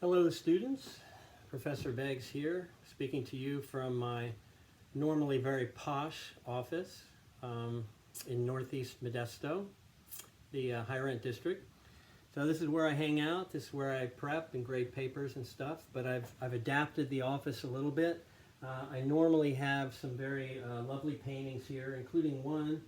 Hello students, Professor Beggs here, speaking to you from my normally very posh office in Northeast Modesto, the higher ed district. So this is where I hang out, this is where I prep and grade papers and stuff, but I've adapted the office a little bit. I normally have some very lovely paintings here, including one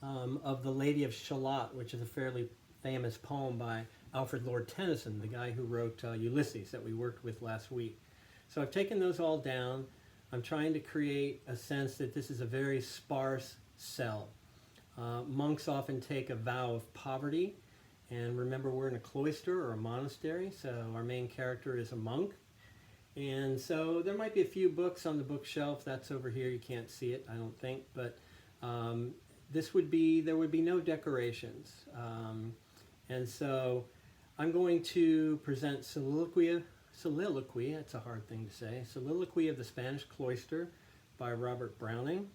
of the Lady of Shalott, which is a fairly famous poem by Alfred Lord Tennyson, the guy who wrote Ulysses that we worked with last week. So I've taken those all down. I'm trying to create a sense that this is a very sparse cell. Monks often take a vow of poverty, and remember we're in a cloister or a monastery, so our main character is a monk. And so there might be a few books on the bookshelf. That's over here. You can't see it, I don't think, but there would be no decorations. And so I'm going to present Soliloquy, that's a hard thing to say, Soliloquy of the Spanish Cloister by Robert Browning.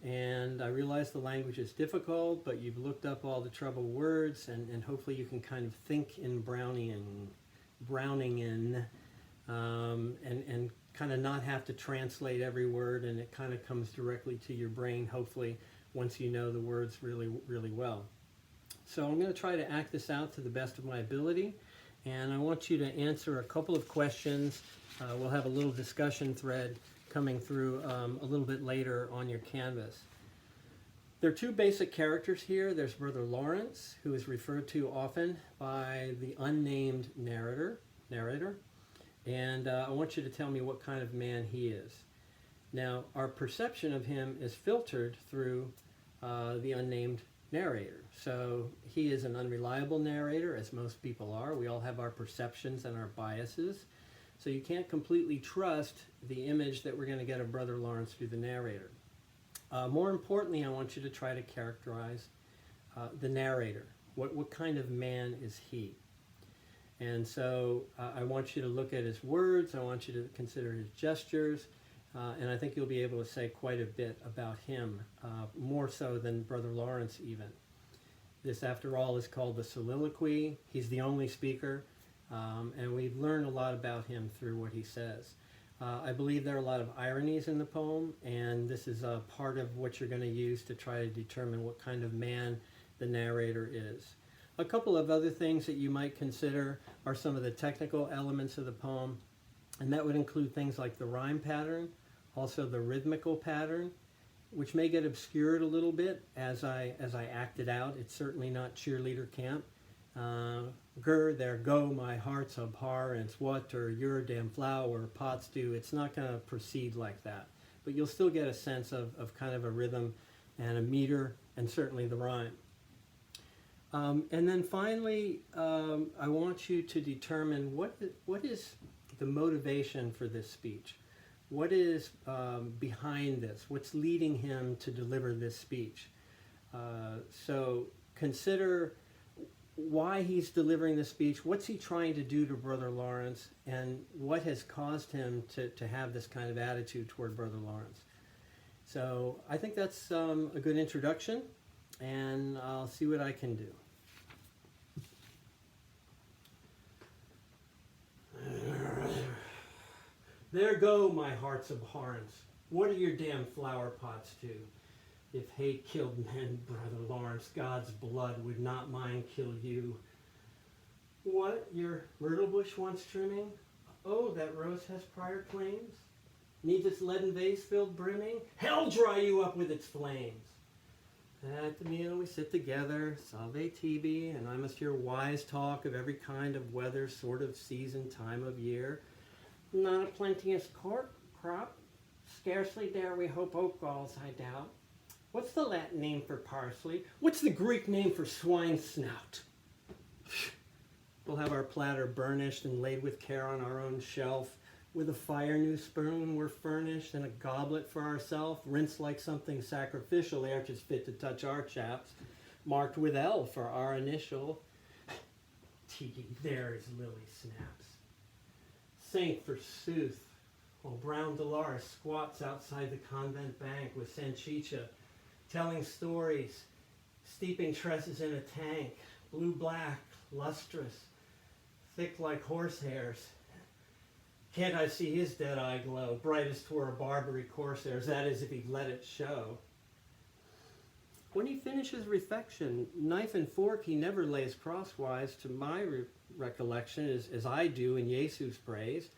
And I realize the language is difficult, but you've looked up all the troubled words, and hopefully you can kind of think in Browningian, and kind of not have to translate every word, and it kind of comes directly to your brain, hopefully, once you know the words really, really well. So I'm going to try to act this out to the best of my ability, and I want you to answer a couple of questions. We'll have a little discussion thread coming through a little bit later on your canvas. There are two basic characters here. There's Brother Lawrence, who is referred to often by the unnamed narrator, and I want you to tell me what kind of man he is. Now, our perception of him is filtered through the unnamed narrator. So he is an unreliable narrator, as most people are. We all have our perceptions and our biases. So you can't completely trust the image that we're going to get of Brother Lawrence through the narrator. More importantly, I want you to try to characterize the narrator. What kind of man is he? And so I want you to look at his words, I want you to consider his gestures, and I think you'll be able to say quite a bit about him, more so than Brother Lawrence even. This, after all, is called the Soliloquy. He's the only speaker, and we've learned a lot about him through what he says. I believe there are a lot of ironies in the poem, and this is a part of what you're going to use to try to determine what kind of man the narrator is. A couple of other things that you might consider are some of the technical elements of the poem, and that would include things like the rhyme pattern, also the rhythmical pattern, which may get obscured a little bit as I act it out. It's certainly not cheerleader camp. There go my heart's abhorrence, what, or you're a damn flower, pot stew. It's not going to proceed like that. But you'll still get a sense of kind of a rhythm and a meter, and certainly the rhyme. And then finally, I want you to determine what is the motivation for this speech. What is behind this? What's leading him to deliver this speech? So consider why he's delivering the speech. What's he trying to do to Brother Lawrence? And what has caused him to have this kind of attitude toward Brother Lawrence? So I think that's a good introduction, and I'll see what I can do. There go my heart's abhorrence. What are your damn flower pots to? If hate killed men, Brother Lawrence, God's blood would not mine kill you. What, your myrtle bush wants trimming? Oh, that rose has prior claims? Needs its leaden vase filled brimming? Hell dry you up with its flames. At the meal we sit together, salve tibi, and I must hear wise talk of every kind of weather, sort of season, time of year. Not a plenteous crop, scarcely dare we hope oak galls, I doubt. What's the Latin name for parsley? What's the Greek name for swine snout? We'll have our platter burnished and laid with care on our own shelf. With a fire new spoon we're furnished, and a goblet for ourselves, rinsed like something sacrificial, ere 'tis fit to touch our chaps, marked with L for our initial. Tiki, there is Lily snaps. Saint forsooth, while brown Dolores squats outside the convent bank with Sanchicha, telling stories, steeping tresses in a tank, blue-black, lustrous, thick like horsehairs, Can't I see his dead eye glow, bright as 'twere a Barbary corsair's, that is, if he'd let it show. When he finishes refection, knife and fork he never lays crosswise, to my recollection, as I do in Jesus' praise.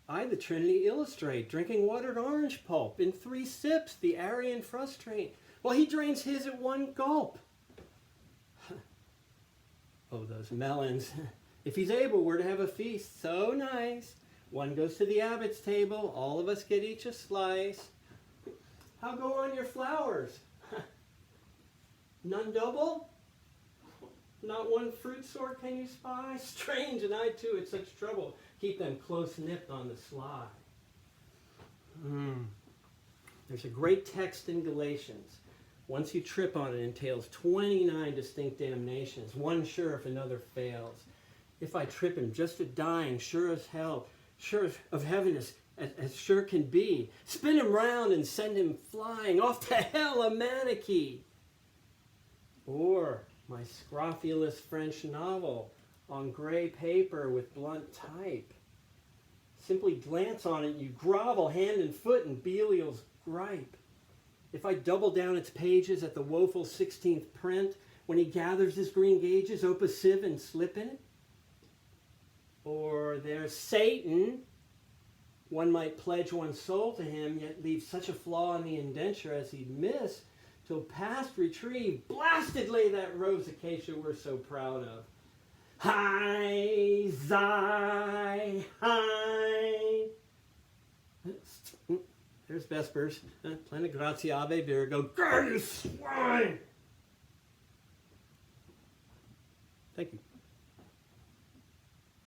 I the Trinity illustrate, drinking watered orange pulp, in 3 sips the Arian frustrate, while he drains his at 1 gulp. Oh, those melons. If he's able, we're to have a feast so nice. 1 goes to the abbot's table, all of us get each a slice. How go on your flowers? None double? Not 1 fruit sort can you spy? Strange, and I too at such trouble keep them close nipped on the sly. There's a great text in Galatians. Once you trip on it, entails 29 distinct damnations, 1 sure if another fails. If I trip him just at dying, sure as hell, sure of heaven as sure can be, spin him round and send him flying off to hell a manicky. Or my scrofulous French novel on gray paper with blunt type. Simply glance on it, you grovel hand and foot in Belial's gripe. If I double down its pages at the woeful 16th print, when he gathers his green gauges, ope a sieve and slip in it. Or there's Satan. One might pledge one's soul to him, yet leave such a flaw in the indenture as he'd miss, till past retrieve, blasted lay that rose acacia we're so proud of. Hi, zai, hi. There's Vespers. Plena gratiae virgo. Grr, you swine!